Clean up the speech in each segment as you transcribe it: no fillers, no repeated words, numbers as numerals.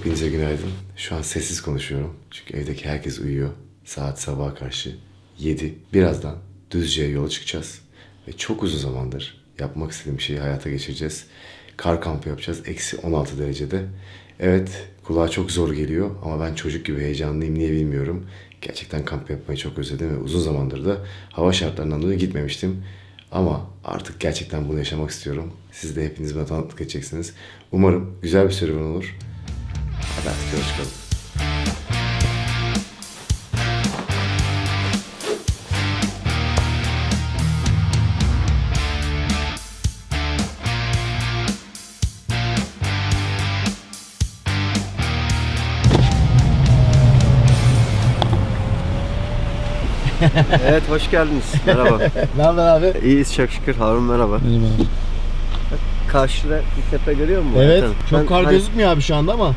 Hepinize günaydın. Şu an sessiz konuşuyorum. Çünkü evdeki herkes uyuyor. Saat sabaha karşı 7. Birazdan Düzce'ye yola çıkacağız. Ve çok uzun zamandır yapmak istediğim şeyi hayata geçireceğiz. Kar kampı yapacağız. Eksi 16 derecede. Evet, kulağa çok zor geliyor ama ben çocuk gibi heyecanlıyım, niye bilmiyorum. Gerçekten kamp yapmayı çok özledim ve uzun zamandır da hava şartlarından dolayı gitmemiştim. Ama artık gerçekten bunu yaşamak istiyorum. Siz de hepiniz bana tanıklık edeceksiniz. Umarım güzel bir serüven olur. Hadi artık yola çıkalım. Evet, hoş geldiniz. Merhaba. Ne haber abi? İyiyiz çok şükür. Harun merhaba. Benim abi. Karşıda bir tepe görüyor musun? Evet. Zaten. Çok kar gözükmüyor abi şu anda ama.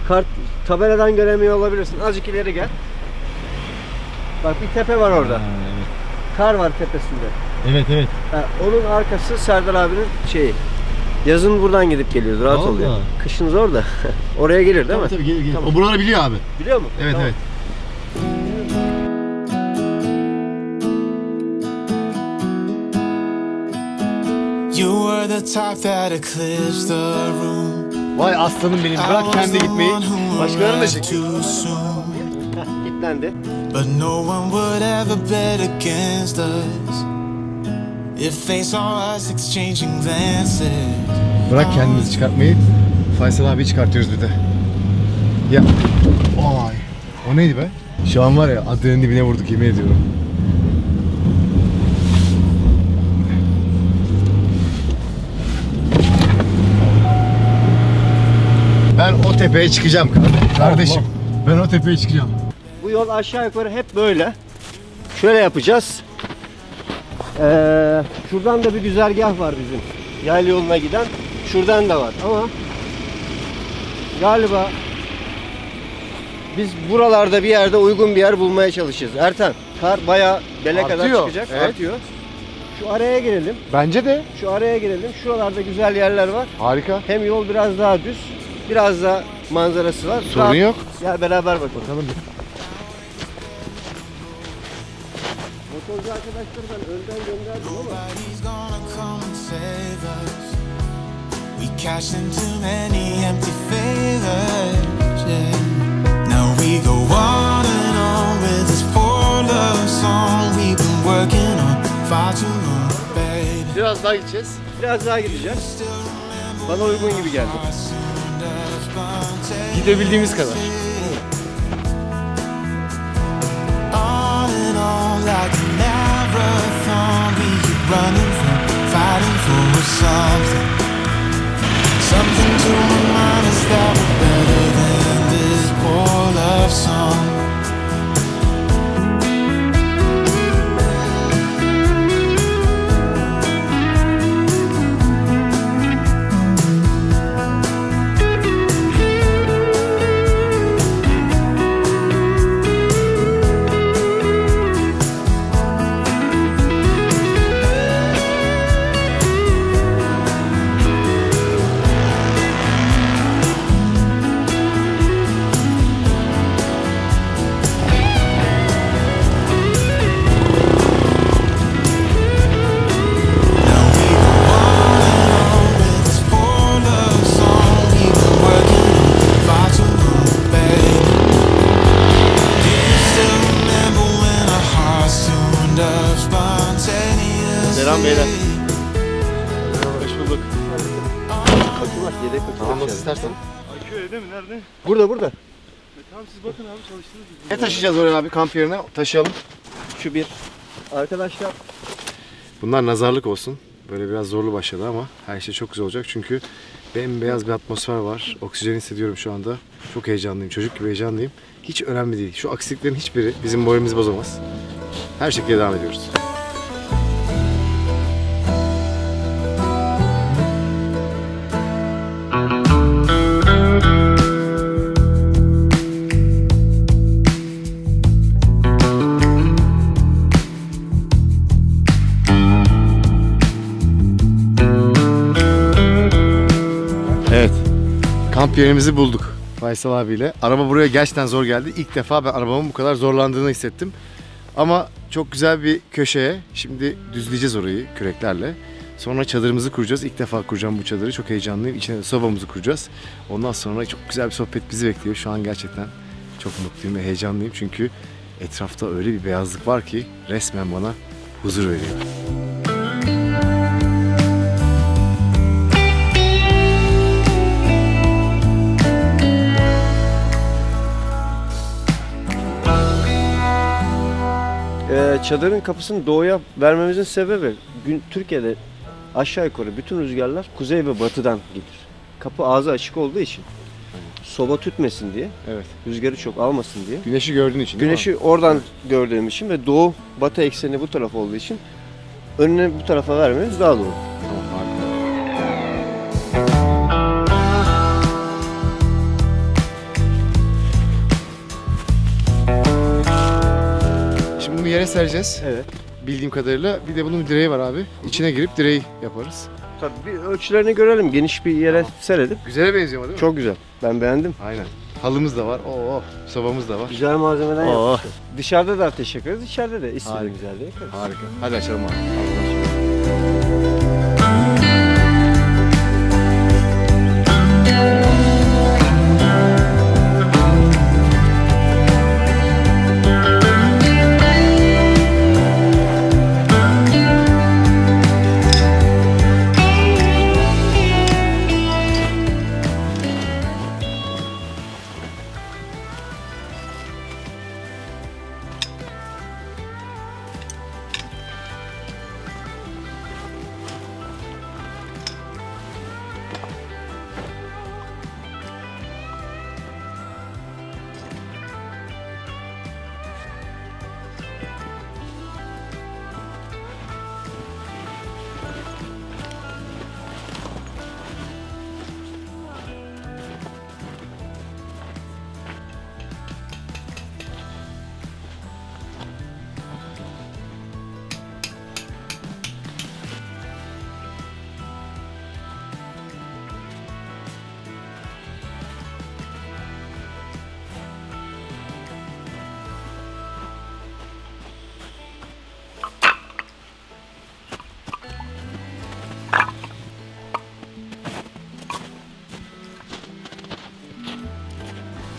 Kar tabeladan göremiyor olabilirsin. Azıcık ileri gel. Bak bir tepe var orada. Evet. Kar var tepesinde. Evet. Onun arkası Serdar abinin şeyi. Yazın buradan gidip geliyoruz. Rahat Vallahi. oluyor. Kışın zor da. Oraya gelir değil mi? Tabii gelir. Tamam. O buraları biliyor abi. Biliyor mu? Evet Tamam. evet. You were the type that eclipsed the room. Vay aslanım benim. Bırak kendi gitmeyi. Başkalarını da çek. Kilitlendi. But no one would ever bet against us if they saw us exchanging glances. Bırak kendinizi çıkartmayı. Faysal abi çıkartıyoruz bir de. Ya. Vay. O neydi be? Şu an var ya adrenalin dibine vurduk yemin ediyorum. Ben o tepeye çıkacağım kardeşim. Ben o tepeye çıkacağım. Bu yol aşağı yukarı hep böyle. Şöyle yapacağız. Şuradan da bir güzergah var bizim. Yayla yoluna giden. Şuradan da var ama galiba biz buralarda bir yerde uygun bir yer bulmaya çalışacağız. Ertan, kar bayağı bele kadar çıkacak. Evet. Artıyor. Şu araya girelim. Bence de. Şu araya girelim. Şuralarda güzel yerler var. Harika. Hem yol biraz daha düz, biraz da manzarası var. Sorun yok. Gel beraber bakalım. Motorcu arkadaşları ben önden gönderdim ama Nobody's gonna come and save us. We cashed in too many empty favors. Yeah. Now we go on and on with this poor love song we've been working on far too long, baby. Biraz daha gideceğiz. biraz daha gideceğiz. Bana uygun gibi geldi. Gidebildiğimiz kadar. On and on like a marathon, we keep running from, fighting for something. Something to remind us that we're better than this poor love song. Selam beyler. Hoş bulduk. Akü var, yedek akü. Tamam nasıl istersen. Akü evde mi? Nerede? Burada. Tamam siz bakın abi çalıştınız gibi. Ne taşıyacağız oraya abi kamp yerine? Taşıyalım. Şu bir. Arkadaşlar Bunlar nazarlık olsun. Böyle biraz zorlu başladı ama her şey çok güzel olacak çünkü bembeyaz bir atmosfer var. Oksijen hissediyorum şu anda. Çok heyecanlıyım. Çocuk gibi heyecanlıyım. Hiç önemli değil. Şu aksiliklerin hiçbiri bizim moralimizi bozamaz. Her şekilde devam ediyoruz. Evet. Kamp yerimizi bulduk. Faysal abiyle. Araba buraya gerçekten zor geldi. İlk defa ben arabamın bu kadar zorlandığını hissettim. Ama çok güzel bir köşeye. Şimdi düzleyeceğiz orayı küreklerle. Sonra çadırımızı kuracağız. İlk defa kuracağım bu çadırı. Çok heyecanlıyım. İçine de sobamızı kuracağız. Ondan sonra çok güzel bir sohbet bizi bekliyor. Şu an gerçekten çok mutluyum ve heyecanlıyım. Çünkü etrafta öyle bir beyazlık var ki resmen bana huzur veriyor. Çadırın kapısını doğuya vermemizin sebebi Türkiye'de aşağı yukarı bütün rüzgarlar kuzey ve batıdan gelir. Kapı ağzı açık olduğu için soba tütmesin diye, Evet. rüzgarı çok almasın diye. Güneşi gördüğün için değil mi? Güneşi oradan gördüğüm için ve doğu batı ekseni bu taraf olduğu için önüne bu tarafa vermemiz daha doğru. Tamam, harika. Şimdi bunu yere sereceğiz. Evet. Bildiğim kadarıyla. Bir de bunun direği var abi. İçine girip direği yaparız. Tabii bir ölçülerini görelim. Geniş bir yere serelim. Güzele benziyor ama değil mi? Çok güzel. Ben beğendim. Aynen. Halımız da var. Oo, sobamız da var. Güzel malzemeden Oo. yapmışlar. Dışarıda da ateş yakarız, içeride de istediğin Harika. güzelliği yakarız. Harika. Hadi açalım abi.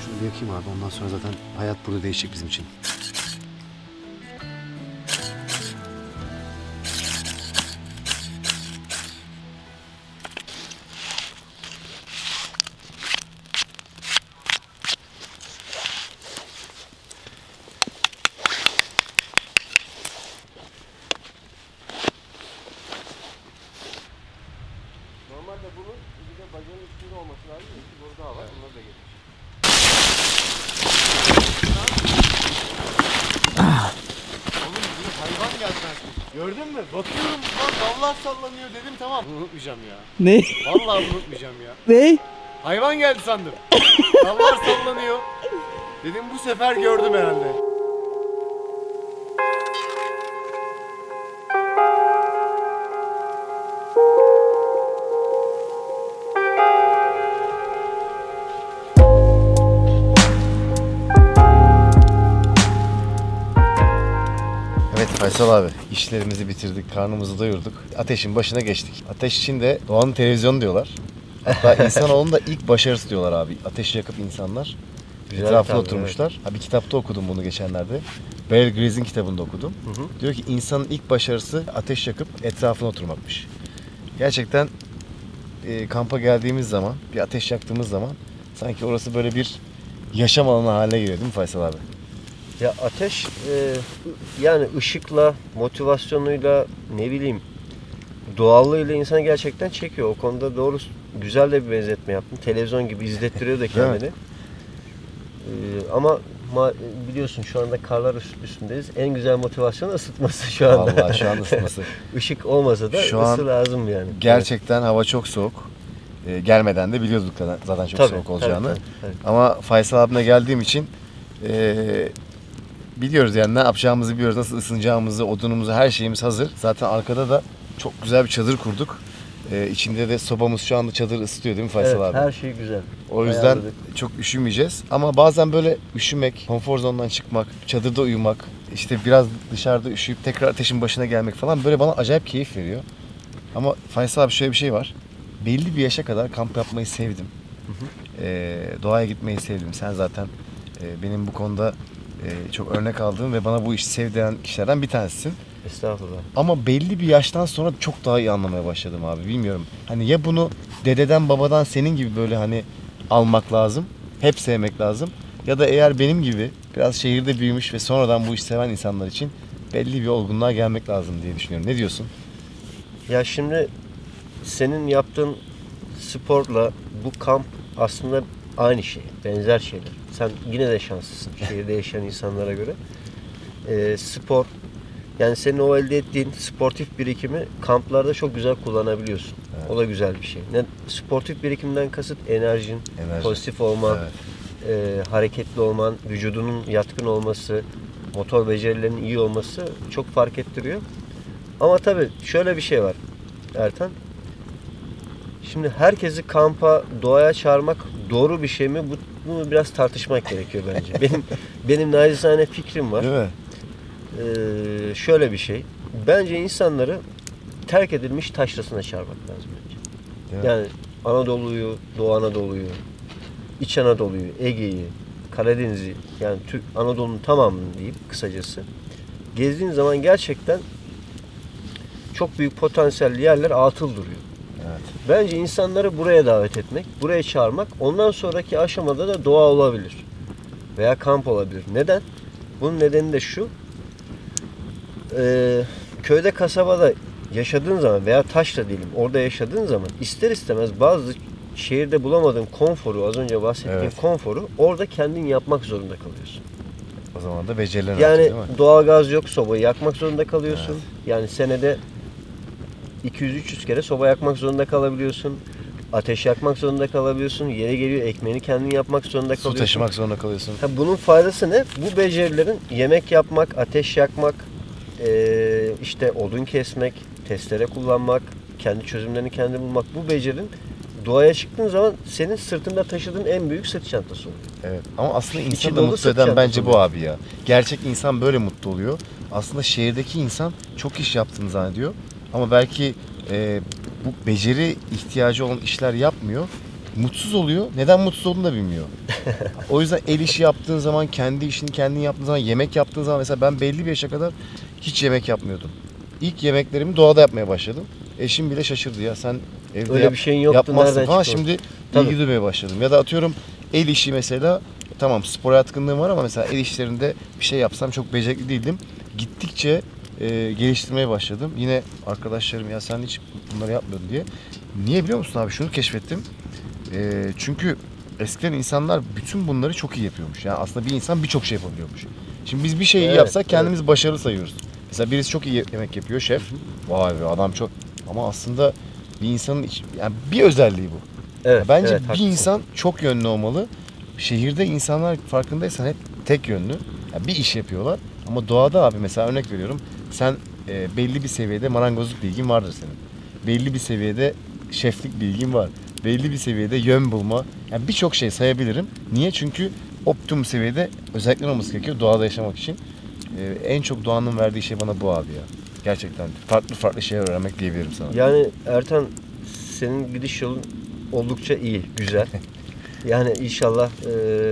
Şunu bir yakayım abi. Ondan sonra zaten hayat burada değişecek bizim için. Normalde bunun bir de bacağın üstünde olması lazım. İki boru daha var. Bunları da getir. Hayvan geldi ben. Gördün mü? Bakıyorum lan dallar sallanıyor dedim tamam. Bunu unutmayacağım ya. Ne? Vallahi bunu unutmayacağım ya. Ne? Hayvan geldi sandım. Dallar sallanıyor. Dedim bu sefer gördüm herhalde. Evet Faysal abi, işlerimizi bitirdik, karnımızı doyurduk. Ateşin başına geçtik. Ateş için de doğanın televizyonu diyorlar. Hatta insanoğlunun da ilk başarısı diyorlar abi. Ateş yakıp insanlar etrafına tabii, oturmuşlar. Ha, bir kitapta okudum bunu geçenlerde. Bear Grylls'in kitabında okudum. Diyor ki insanın ilk başarısı ateş yakıp etrafına oturmakmış. Gerçekten kampa geldiğimiz zaman, bir ateş yaktığımız zaman sanki orası böyle bir yaşam alanı haline geliyor değil mi Faysal abi? Ya ateş yani ışıkla, motivasyonuyla, ne bileyim, doğallığıyla insanı gerçekten çekiyor. O konuda doğru, güzel de bir benzetme yaptın. Televizyon gibi izlettiriyor da kendini. Ama biliyorsun şu anda karlar üstündeyiz. En güzel motivasyon ısıtması şu anda. Vallahi şu an ısıtması. Işık olmasa da Şu an ısı lazım yani. Gerçekten hava çok soğuk. Gelmeden de biliyorduk zaten çok Tabii, soğuk olacağını. tabii. Ama Faysal abime geldiğim için biliyoruz yani ne yapacağımızı biliyoruz. Nasıl ısınacağımızı, odunumuzu, her şeyimiz hazır. Zaten arkada da çok güzel bir çadır kurduk. İçinde de sobamız şu anda çadırı ısıtıyor değil mi Faysal Evet, abi? her şey güzel. O yüzden Ayarladık. çok üşümeyeceğiz. Ama bazen böyle üşümek, konfor zonundan çıkmak, çadırda uyumak, işte biraz dışarıda üşüyüp tekrar ateşin başına gelmek falan böyle bana acayip keyif veriyor. Ama Faysal abi şöyle bir şey var. Belli bir yaşa kadar kamp yapmayı sevdim. Doğaya gitmeyi sevdim. Sen zaten benim bu konuda çok örnek aldığım ve bana bu işi sevdiren kişilerden bir tanesisin. Estağfurullah. Ama belli bir yaştan sonra çok daha iyi anlamaya başladım abi. Bilmiyorum. Hani ya bunu dededen babadan senin gibi böyle hani almak lazım. Hep sevmek lazım. Ya da eğer benim gibi biraz şehirde büyümüş ve sonradan bu işi seven insanlar için belli bir olgunluğa gelmek lazım diye düşünüyorum. Ne diyorsun? Ya şimdi senin yaptığın sporla bu kamp aslında aynı şey, benzer şeyler. Sen yine de şanslısın şehirde yaşayan insanlara göre. Spor, yani senin o elde ettiğin sportif birikimi kamplarda çok güzel kullanabiliyorsun. Evet. O da güzel bir şey. Sportif birikimden kasıt enerjin, pozitif olman, hareketli olman, vücudunun yatkın olması, motor becerilerinin iyi olması çok fark ettiriyor. Ama tabii şöyle bir şey var Ertan. Şimdi herkesi kampa, doğaya çağırmak doğru bir şey mi? Bunu biraz tartışmak gerekiyor bence. Benim nacizane fikrim var. Değil mi? Şöyle bir şey. Bence insanları terk edilmiş taşrasına çağırmak lazım bence. Değil mi? Yani Anadolu'yu, Doğu Anadolu'yu, İç Anadolu'yu, Ege'yi, Karadeniz'i, yani Anadolu'nun tamamını diyeyim kısacası. Gezdiğin zaman gerçekten çok büyük potansiyelli yerler atıl duruyor. Evet. Bence insanları buraya davet etmek, buraya çağırmak, ondan sonraki aşamada da doğa olabilir. Veya kamp olabilir. Neden? Bunun nedeni de şu. Köyde, kasabada yaşadığın zaman veya taşra diyelim orada yaşadığın zaman ister istemez bazı şehirde bulamadığın konforu, az önce bahsettiğim Evet. konforu orada kendin yapmak zorunda kalıyorsun. O zaman da becerilerin Yani artıyor, değil mi? doğalgaz yok, sobayı yakmak zorunda kalıyorsun. Yani senede 200-300 kere soba yakmak zorunda kalabiliyorsun. Ateş yakmak zorunda kalabiliyorsun. Yeri geliyor ekmeğini kendin yapmak zorunda Su kalıyorsun. taşımak zorunda kalıyorsun. Bunun faydası ne? Bu becerilerin yemek yapmak, ateş yakmak, işte odun kesmek, testere kullanmak, kendi çözümlerini kendi bulmak. Bu becerin doğaya çıktığın zaman senin sırtında taşıdığın en büyük sırt çantası oluyor. Evet. Ama aslında İçi insanı dolu mutlu sırt eden çantası bence bu oluyor. abi ya. Gerçek insan böyle mutlu oluyor. Aslında şehirdeki insan çok iş yaptığını zannediyor. Ama belki bu beceri ihtiyacı olan işler yapmıyor. Mutsuz oluyor. Neden mutsuz olduğunu da bilmiyor. O yüzden el işi yaptığın zaman, kendi işini kendin yaptığın zaman, yemek yaptığın zaman mesela ben belli bir yaşa kadar hiç yemek yapmıyordum. İlk yemeklerimi doğada yapmaya başladım. Eşim bile şaşırdı ya sen evde Öyle bir şeyin yoktu, yapmazsın nereden falan. çıktı o? Şimdi Tabii. ilgi duymaya başladım. Ya da atıyorum el işi mesela, tamam spor yatkınlığım var ama mesela el işlerinde bir şey yapsam çok becerikli değildim. Gittikçe geliştirmeye başladım. Yine arkadaşlarım ya sen hiç bunları yapmıyordun diye. Niye biliyor musun abi? Şunu keşfettim. Çünkü eskiden insanlar bütün bunları çok iyi yapıyormuş. Yani aslında bir insan birçok şey yapabiliyormuş. Şimdi biz bir şeyi Evet, yapsak kendimiz başarılı sayıyoruz. Mesela birisi çok iyi yemek yapıyor, şef. Vay be adam çok. Ama aslında bir insanın yani bir özelliği bu. Evet, Bence evet, bir haklısın. insan çok yönlü olmalı. Şehirde insanlar farkındaysan hep tek yönlü. Yani bir iş yapıyorlar. Ama doğada abi mesela örnek veriyorum. Sen belli bir seviyede marangozluk bilgin vardır senin. Belli bir seviyede şeflik bilgin var. Belli bir seviyede yön bulma. Yani birçok şey sayabilirim. Niye? Çünkü optimum seviyede özellikler olması gerekiyor doğada yaşamak için. En çok doğanın verdiği şey bana bu abi ya. Gerçekten farklı şeyler öğrenmek diyebilirim sana. Yani Ertan, senin gidiş yolun oldukça iyi, güzel. Yani inşallah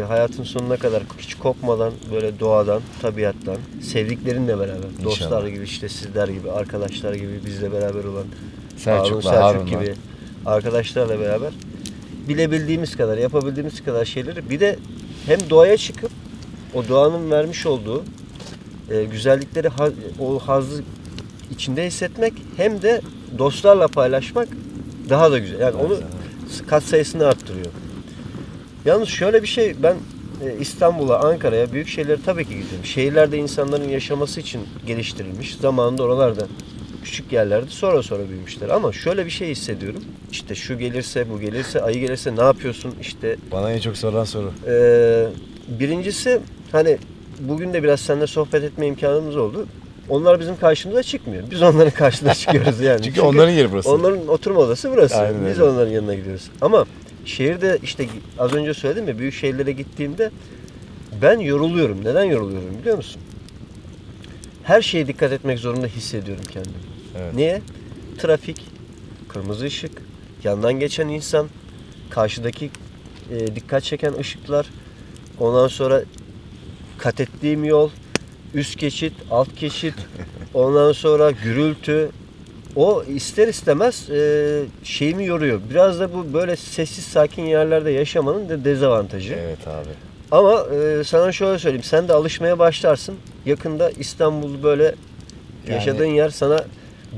hayatın sonuna kadar hiç kopmadan böyle doğadan, tabiattan, sevdiklerinle beraber, dostlar gibi, işte sizler gibi, arkadaşlar gibi, bizle beraber olan Selçuk gibi arkadaşlarla beraber bilebildiğimiz kadar, yapabildiğimiz kadar şeyleri, bir de hem doğaya çıkıp o doğanın vermiş olduğu güzellikleri, o hazzı içinde hissetmek, hem de dostlarla paylaşmak daha da güzel. Yani onu kat sayısını arttırıyor. Yalnız şöyle bir şey, ben İstanbul'a, Ankara'ya, büyük şehirlere tabii ki gittim. Şehirlerde insanların yaşaması için geliştirilmiş. Zamanında oralarda küçük yerlerdi. Sonra büyümüşler. Ama şöyle bir şey hissediyorum. İşte şu gelirse, bu gelirse, ayı gelirse ne yapıyorsun? İşte Bana en çok sorulan soru. birincisi, hani bugün de biraz seninle sohbet etme imkanımız oldu. Onlar bizim karşımıza çıkmıyor. Biz onların karşısına çıkıyoruz yani. Çünkü onların yeri burası. Onların oturma odası burası. Aynen Biz öyle. onların yanına gidiyoruz. Ama şehirde işte az önce söyledim ya, büyük şehirlere gittiğimde ben yoruluyorum. Neden yoruluyorum biliyor musun? Her şeye dikkat etmek zorunda hissediyorum kendimi. Evet. Niye? Trafik, kırmızı ışık, yandan geçen insan, karşıdaki dikkat çeken ışıklar, ondan sonra kat ettiğim yol, üst geçit, alt geçit, ondan sonra gürültü. O ister istemez şeyimi yoruyor. Biraz da bu böyle sessiz sakin yerlerde yaşamanın da dezavantajı. Evet abi. Ama sana şöyle söyleyeyim. Sen de alışmaya başlarsın. Yakında İstanbul böyle yaşadığın yer sana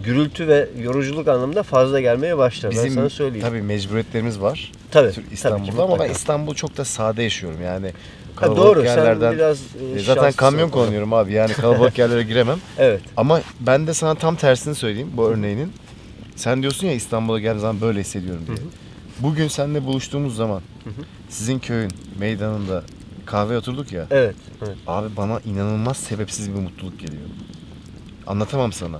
gürültü ve yoruculuk anlamında fazla gelmeye başlar. Ben sana söyleyeyim. Tabii mecburiyetlerimiz var. Tabii, İstanbul'da tabii ki, ama ben mutlaka. İstanbul çok da sade yaşıyorum yani. Ha, Kalabalık doğru. yerlerden Sen biraz zaten şanslısın kamyon o konuda. kullanıyorum abi. Yani kalabalık yerlere giremem. Evet. Ama ben de sana tam tersini söyleyeyim bu örneğinin. Sen diyorsun ya İstanbul'a geldiğim zaman böyle hissediyorum diye. Bugün seninle buluştuğumuz zaman sizin köyün meydanında kahve oturduk ya. Evet. Evet. Abi bana inanılmaz sebepsiz bir mutluluk geliyor. Anlatamam sana.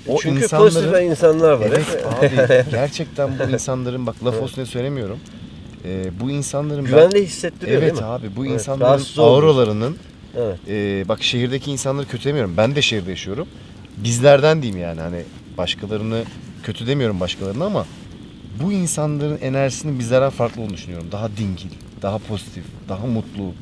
O Çünkü pozitif insanlar var. Evet abi gerçekten bu insanların bak laf olsun diye söylemiyorum. Bu insanların Güvende hissettiriyor evet değil mi? abi bu Evet, insanların rahatsız olmuyorsun. auralarının Evet. bak şehirdeki insanları kötü demiyorum. Ben de şehirde yaşıyorum. Bizlerden diyeyim yani hani başkalarını kötü demiyorum başkalarını ama bu insanların enerjisinin bizlerden farklı olduğunu düşünüyorum. Daha dingil, daha pozitif, daha mutlu.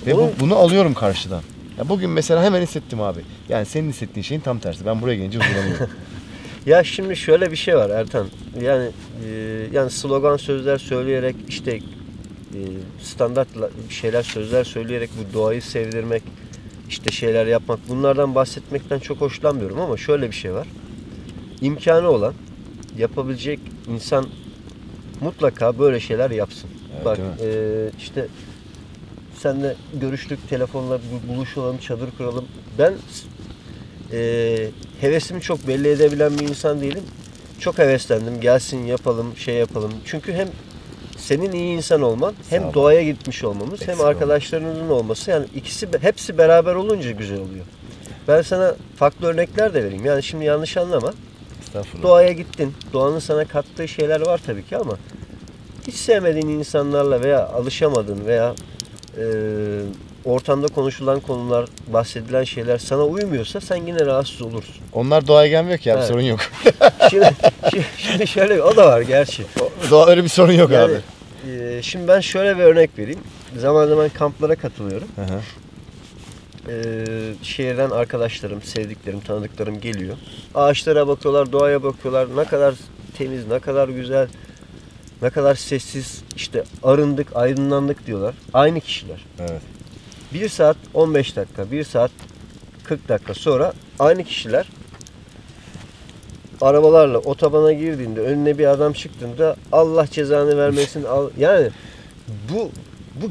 Ve bunu alıyorum karşıdan. Ya bugün mesela hemen hissettim abi. Yani senin hissettiğin şeyin tam tersi. Ben buraya gelince huzurlanıyorum. Ya şimdi şöyle bir şey var Ertan. Yani slogan sözler söyleyerek işte standart şeyler sözler söyleyerek bu doğayı sevdirmek, işte şeyler yapmak, bunlardan bahsetmekten çok hoşlanmıyorum ama şöyle bir şey var. İmkanı olan, yapabilecek insan mutlaka böyle şeyler yapsın. Evet, Bak değil işte seninle görüştük, telefonla buluşalım, çadır kuralım. Ben hevesimi çok belli edebilen bir insan değilim. Çok heveslendim. Gelsin yapalım, şey yapalım. Çünkü hem senin iyi insan olman, hem doğaya gitmiş olmamız, hem arkadaşlarınızın olması. Yani hepsi beraber olunca güzel oluyor. Ben sana farklı örnekler de vereyim. Yani şimdi yanlış anlama. Estağfurullah. Doğaya gittin. Doğanın sana kattığı şeyler var tabii ki ama hiç sevmediğin insanlarla veya alışamadığın veya ortamda konuşulan konular, bahsedilen şeyler sana uymuyorsa sen yine rahatsız olursun. Onlar doğaya gelmiyor ki abi Evet. sorun yok. Şimdi şöyle o da var gerçi. Doğa öyle bir sorun yok Yani, abi. Şimdi ben şöyle bir örnek vereyim. Zaman zaman kamplara katılıyorum. Hı hı. Şehirden arkadaşlarım, sevdiklerim, tanıdıklarım geliyor. Ağaçlara bakıyorlar, doğaya bakıyorlar. Ne kadar temiz, ne kadar güzel, ne kadar sessiz, işte arındık, aydınlandık diyorlar. Aynı kişiler. Evet. 1 saat 15 dakika, 1 saat 40 dakika sonra aynı kişiler arabalarla otobana girdiğinde, önüne bir adam çıktığında Allah cezanı vermesin. Yani bu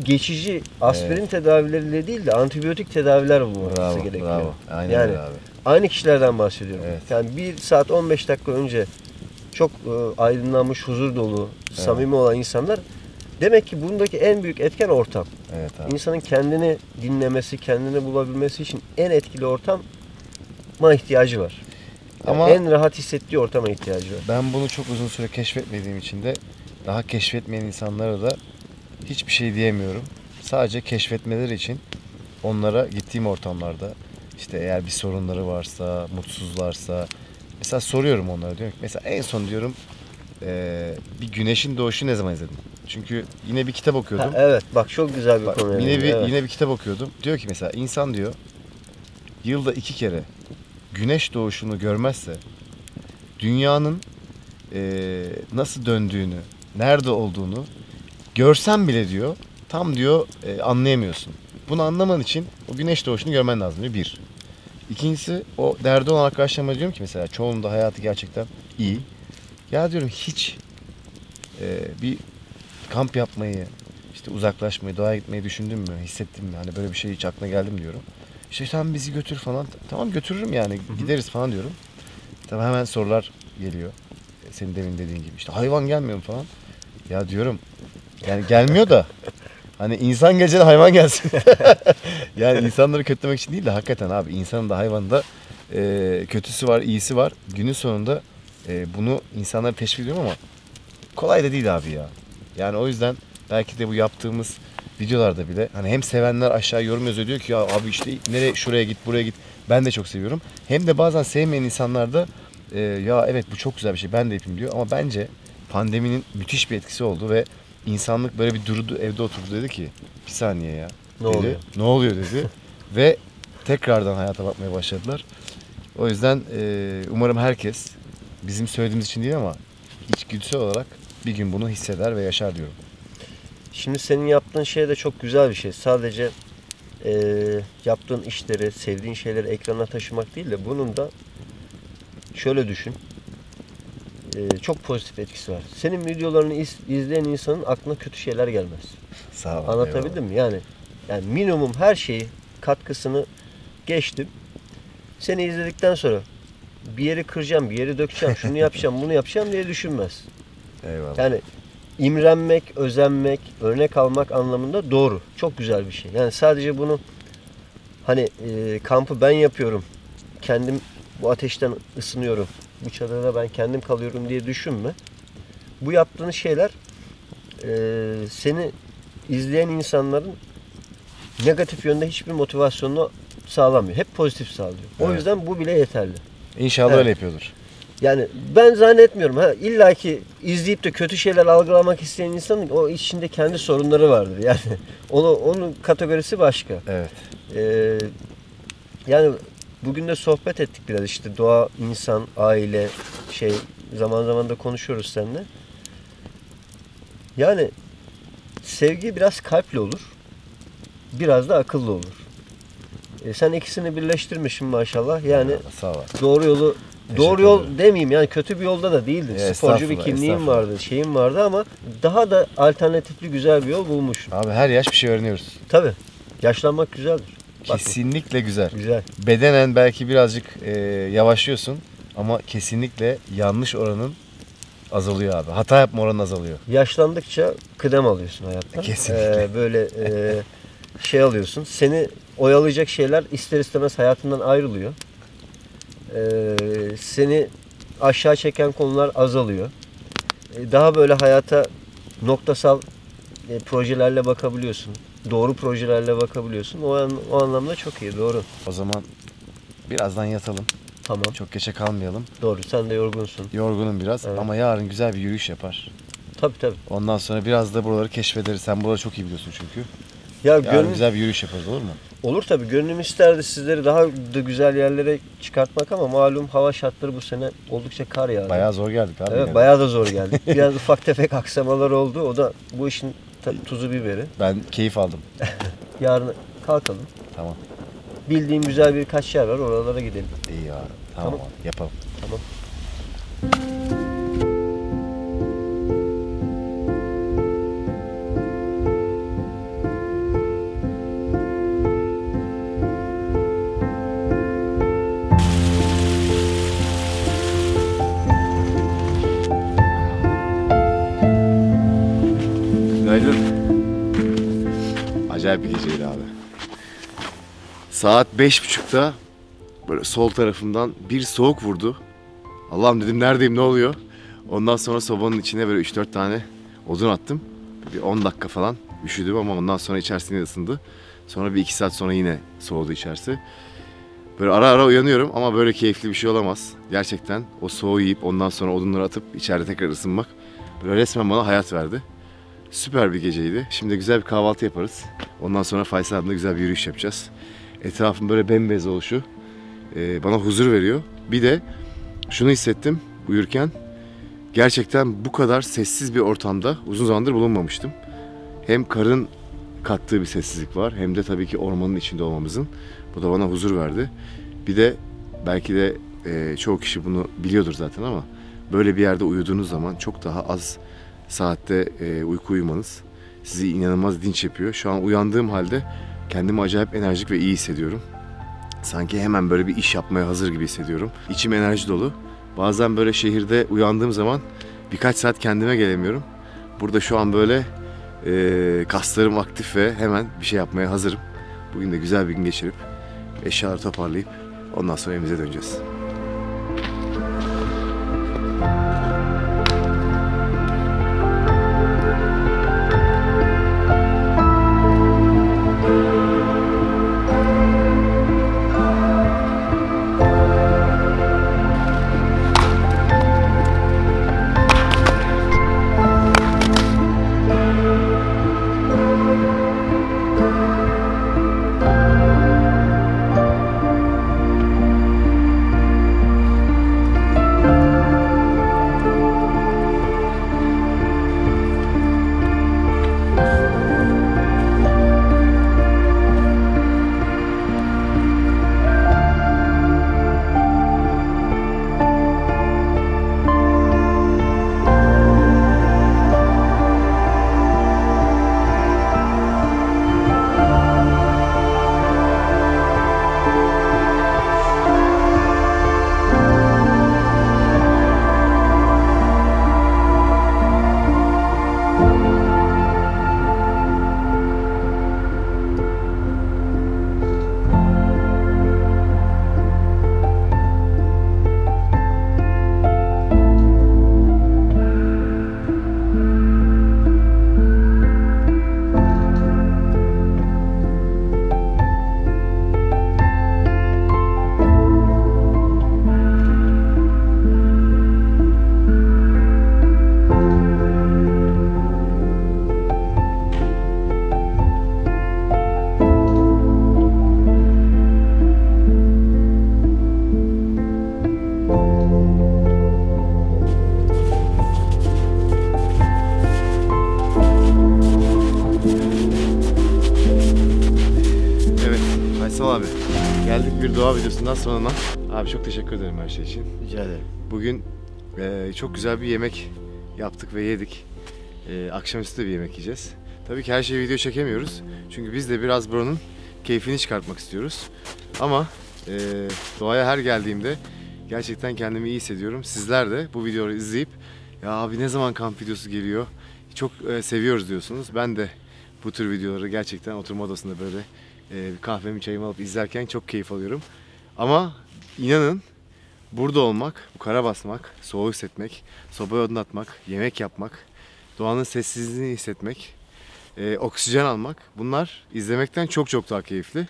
geçici aspirin tedavileriyle değil de antibiyotik tedaviler bulunması gerekiyor. Bravo. Aynen Yani öyle abi. aynı kişilerden bahsediyorum. Evet. Yani 1 saat 15 dakika önce çok aydınlanmış, huzur dolu, samimi olan insanlar, demek ki bundaki en büyük etken ortam. Evet abi. İnsanın kendini dinlemesi, kendini bulabilmesi için en etkili ortama ihtiyacı var. Yani Ama en rahat hissettiği ortama ihtiyacı var. ben bunu çok uzun süre keşfetmediğim için de daha keşfetmeyen insanlara da hiçbir şey diyemiyorum. Sadece keşfetmeleri için onlara gittiğim ortamlarda işte eğer bir sorunları varsa, mutsuzlarsa mesela soruyorum onlara, diyorum ki mesela en son diyorum bir güneşin doğuşu ne zaman izledin? Çünkü yine bir kitap okuyordum. Evet, bak çok güzel bir Bak, konu. yine bir kitap okuyordum. Diyor ki mesela insan diyor yılda 2 kere güneş doğuşunu görmezse dünyanın nasıl döndüğünü, nerede olduğunu görsen bile diyor tam diyor anlayamıyorsun. Bunu anlaman için o güneş doğuşunu görmen lazım diyor. Bir. İkincisi o derdi olan arkadaşlarıma diyorum ki mesela çoğunun da hayatı gerçekten iyi. Ya diyorum hiç bir kamp yapmayı, işte uzaklaşmayı, doğaya gitmeyi düşündün mü, hissettin mi? Hani böyle bir şey hiç aklına geldi mi diyorum. İşte sen bizi götür falan. Tamam götürürüm yani gideriz falan diyorum. Tabii hemen sorular geliyor. Senin demin dediğin gibi işte hayvan gelmiyor mu falan. Ya diyorum yani gelmiyor da Hani insan gelecek hayvan gelsin. Yani insanları kötülemek için değil de hakikaten abi insanın da hayvanın da kötüsü var, iyisi var. Günün sonunda bunu insanlara teşvik ediyorum ama kolay da değil abi ya. Yani o yüzden belki de bu yaptığımız videolarda bile hani hem sevenler aşağı yorum yazıyor diyor ki ya abi işte nereye şuraya git buraya git. Ben de çok seviyorum. Hem de bazen sevmeyen insanlar da ya evet bu çok güzel bir şey ben de yapayım diyor. Ama bence pandeminin müthiş bir etkisi oldu ve insanlık böyle bir durdu evde oturdu dedi ki bir saniye ya. Ne dedi. oluyor? Ne oluyor dedi. Ve tekrardan hayata bakmaya başladılar. O yüzden umarım herkes bizim söylediğimiz için değil ama içgüdüsel olarak bir gün bunu hisseder ve yaşar diyorum. Şimdi senin yaptığın şey de çok güzel bir şey. Sadece yaptığın işleri, sevdiğin şeyleri ekrana taşımak değil de bunun da şöyle düşün. Çok pozitif etkisi var. Senin videolarını izleyen insanın aklına kötü şeyler gelmez. Sağ ol. Anlatabildim mi? Yani minimum her şeyi katkısını geçtim. Seni izledikten sonra bir yeri kıracağım, bir yeri dökeceğim, şunu yapacağım, bunu yapacağım diye düşünmez. Eyvallah. Yani imrenmek, özenmek, örnek almak anlamında doğru. Çok güzel bir şey. Yani sadece bunu hani kampı ben yapıyorum. Kendim bu ateşten ısınıyorum. Bu çadırda ben kendim kalıyorum diye düşünme. Bu yaptığın şeyler seni izleyen insanların negatif yönde hiçbir motivasyonunu sağlamıyor. Hep pozitif sağlıyor. O Evet. yüzden bu bile yeterli. İnşallah Evet. öyle yapıyordur. Yani ben zannetmiyorum. İlla ki izleyip de kötü şeyler algılamak isteyen insanın o içinde kendi sorunları vardır. Yani onun kategorisi başka. Evet. Yani bugün de sohbet ettik biraz işte doğa, insan, aile zaman zaman da konuşuyoruz seninle. Yani sevgi biraz kalple olur. Biraz da akıllı olur. Sen ikisini birleştirmişsin maşallah. Yani Eyvallah, sağ ol. doğru yolu Teşekkür doğru yol ederim. demeyeyim yani kötü bir yolda da değildin. Ya, Sporcu bir estağfurullah, kimliğin estağfurullah. vardı, şeyin vardı ama daha da alternatifli güzel bir yol bulmuşsun. Abi her yaş bir şey öğreniyoruz. Tabii. Yaşlanmak güzeldir. Bak, Kesinlikle güzel. güzel. Bedenen belki birazcık yavaşlıyorsun ama kesinlikle yanlış oranın azalıyor abi. Hata yapma oranın azalıyor. Yaşlandıkça kıdem alıyorsun hayatta. Kesinlikle. Böyle alıyorsun. Seni oyalayacak şeyler ister istemez hayatından ayrılıyor. Seni aşağı çeken konular azalıyor. Daha böyle hayata noktasal projelerle bakabiliyorsun. Doğru projelerle bakabiliyorsun. O anlamda çok iyi. Doğru. O zaman birazdan yatalım. Tamam. Çok geçe kalmayalım. Doğru. Sen de yorgunsun. Yorgunum biraz Evet. ama yarın güzel bir yürüyüş yapar. Tabii. Ondan sonra biraz da buraları keşfederiz. Sen buraları çok iyi biliyorsun çünkü. Ya Yarın güzel bir yürüyüş yaparız olur mu? olur tabii. Gönlüm isterdi sizleri daha da güzel yerlere çıkartmak ama malum hava şartları bu sene oldukça kar yağdı. Bayağı zor geldik abi. Evet, yani. bayağı da zor geldi. Biraz ufak tefek aksamalar oldu. O da bu işin tuzu biberi. Ben keyif aldım. Yarın kalkalım. Tamam. Bildiğim güzel birkaç yer var. Oralara gidelim. İyi abi. Tamam, Tamam. abi. Yapalım. Tamam. Günaydın. Acayip bir geceydi abi. Saat 5.30'da böyle sol tarafımdan bir soğuk vurdu. Allah'ım dedim neredeyim ne oluyor? Ondan sonra sobanın içine böyle 3-4 tane odun attım. Bir 10 dakika falan üşüdüm ama ondan sonra içerisi yine ısındı. Sonra bir 2 saat sonra yine soğudu içerisi. Böyle ara ara uyanıyorum ama böyle keyifli bir şey olamaz. Gerçekten o soğuğu yiyip ondan sonra odunları atıp içeride tekrar ısınmak böyle resmen bana hayat verdi. Süper bir geceydi. Şimdi güzel bir kahvaltı yaparız. Ondan sonra Faysal abimle güzel bir yürüyüş yapacağız. Etrafın böyle bembeyaz oluşu bana huzur veriyor. Bir de şunu hissettim uyurken. Gerçekten bu kadar sessiz bir ortamda uzun zamandır bulunmamıştım. Hem karın kattığı bir sessizlik var hem de tabii ki ormanın içinde olmamızın. Bu da bana huzur verdi. Bir de belki de çoğu kişi bunu biliyordur zaten ama böyle bir yerde uyuduğunuz zaman çok daha az saatte uyku uyumanız sizi inanılmaz dinç yapıyor. Şu an uyandığım halde kendimi acayip enerjik ve iyi hissediyorum. Sanki hemen böyle bir iş yapmaya hazır gibi hissediyorum. İçim enerji dolu. Bazen böyle şehirde uyandığım zaman birkaç saat kendime gelemiyorum. Burada şu an böyle Kaslarım aktif ve hemen bir şey yapmaya hazırım. Bugün de güzel bir gün geçirip eşyaları toparlayıp ondan sonra evimize döneceğiz. Abi geldik bir doğa videosundan sonra. Abi çok teşekkür ederim her şey için. Rica ederim. Bugün çok güzel bir yemek yaptık ve yedik. Akşamüstü de bir yemek yiyeceğiz. Tabii ki her şeyi video çekemiyoruz. Çünkü biz de biraz buranın keyfini çıkartmak istiyoruz. Ama doğaya her geldiğimde gerçekten kendimi iyi hissediyorum. Sizler de bu videoyu izleyip ya abi ne zaman kamp videosu geliyor? Çok seviyoruz diyorsunuz. Ben de bu tür videoları gerçekten oturma odasında böyle kahvemi çayımı alıp izlerken çok keyif alıyorum. Ama inanın burada olmak, bu kara basmak, soğuğu hissetmek, sobaya odun atmak, yemek yapmak, doğanın sessizliğini hissetmek, oksijen almak, bunlar izlemekten çok çok daha keyifli.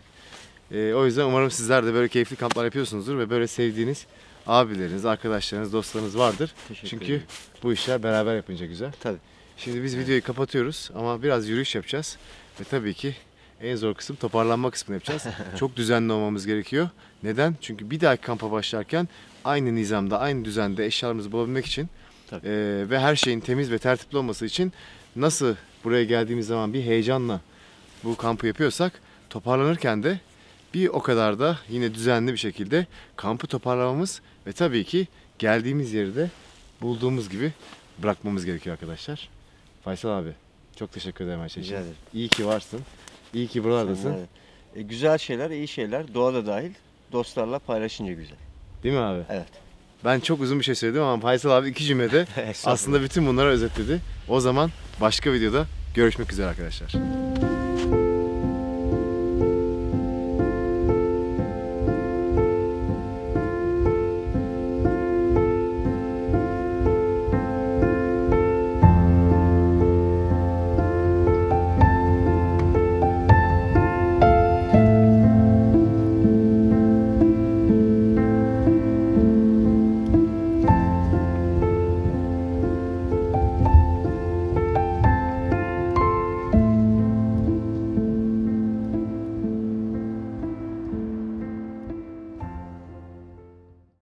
O yüzden umarım sizler de böyle keyifli kamplar yapıyorsunuzdur ve böyle sevdiğiniz abileriniz, arkadaşlarınız, dostlarınız vardır. Çünkü bu işler beraber yapınca güzel. Tabii. Şimdi biz videoyu kapatıyoruz ama biraz yürüyüş yapacağız ve tabii ki en zor kısım toparlanma kısmını yapacağız. Çok düzenli olmamız gerekiyor. Neden? Çünkü bir dahaki kampa başlarken aynı nizamda, aynı düzende eşyalarımızı bulabilmek için ve her şeyin temiz ve tertipli olması için nasıl buraya geldiğimiz zaman bir heyecanla bu kampı yapıyorsak toparlanırken de bir o kadar da yine düzenli bir şekilde kampı toparlamamız ve tabii ki geldiğimiz yeri de bulduğumuz gibi bırakmamız gerekiyor arkadaşlar. Faysal abi çok teşekkür ederim her şey için. Rica ederim. İyi ki varsın. İyi ki buralardasın. Evet. Güzel şeyler, iyi şeyler, doğada dahil dostlarla paylaşınca güzel. Değil mi abi? Evet. Ben çok uzun bir şey söyledim ama Faysal abi 2 cümlede aslında bütün bunları özetledi. O zaman başka videoda görüşmek üzere arkadaşlar.